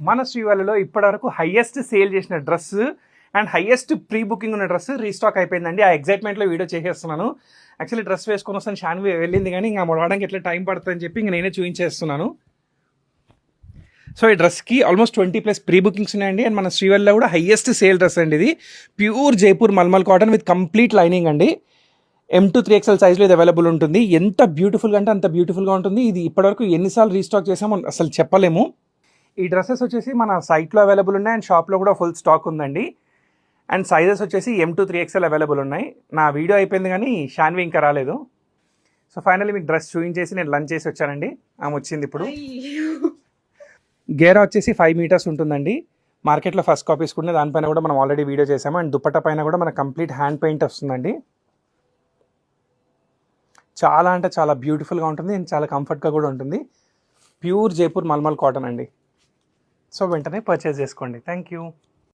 మన శ్రీవల్లిలో ఇప్పటివరకు highest sale చేసిన dress and highest pre booking ఉన్న డ్రెస్ రీస్టాక్ అయిపోయిందండి. ఆ ఎగ్జైట్మెంట్లో వీడియో చేసేస్తున్నాను. యాక్చువల్లీ డ్రెస్ వేసుకొని వస్తాను షాన్వి వెళ్ళింది, కానీ ఇంకా రావడానికి ఎట్లా టైం పడుతుందని చెప్పి ఇంక నేనే చూపించేస్తున్నాను. సో ఈ డ్రెస్కి ఆల్మోస్ట్ 20+ ప్రీ బుకింగ్స్ ఉన్నాయండి. అండ్ మన శ్రీవల్లిలో కూడా హైయెస్ట్ సేల్ డ్రెస్ అండి ఇది. Pure Jaipur malmal cotton with complete lining అండి. M to 3XL సైజ్లో ఇది అవైలబుల్ ఉంటుంది. ఎంత బ్యూటిఫుల్గా అంటే అంత బ్యూటిఫుల్గా ఉంటుంది. ఇది ఇప్పటివరకు ఎన్నిసార్లు రీస్టాక్ చేసామో అసలు చెప్పలేము. ఈ డ్రెస్సెస్ వచ్చేసి మన సైట్లో అవైలబుల్ ఉన్నాయి అండ్ షాప్లో కూడా ఫుల్ స్టాక్ ఉందండి. అండ్ సైజెస్ వచ్చేసి M to 3XL అవైలబుల్ ఉన్నాయి. నా వీడియో అయిపోయింది కానీ షాన్వి ఇంకా రాలేదు. సో ఫైనల్లీ మీకు డ్రెస్ చూపించేసి నేను లంచ్ చేసి వచ్చానండి. ఆమె వచ్చింది ఇప్పుడు. గేరా వచ్చేసి 5 మీటర్స్ ఉంటుందండి. మార్కెట్లో ఫస్ట్ కాపీస్ కూడా దానిపైన కూడా మనం ఆల్రెడీ వీడియో చేసాము. అండ్ దుపట్టా పైన కూడా మనకు కంప్లీట్ హ్యాండ్ పెయింట్ వస్తుందండి. చాలా అంటే చాలా బ్యూటిఫుల్గా ఉంటుంది అండ్ చాలా కంఫర్ట్గా కూడా ఉంటుంది. ప్యూర్ జైపూర్ మల్మల్ కాటన్ అండి. సో వెంటనే పర్చేస్ చేసుకోండి. Thank you.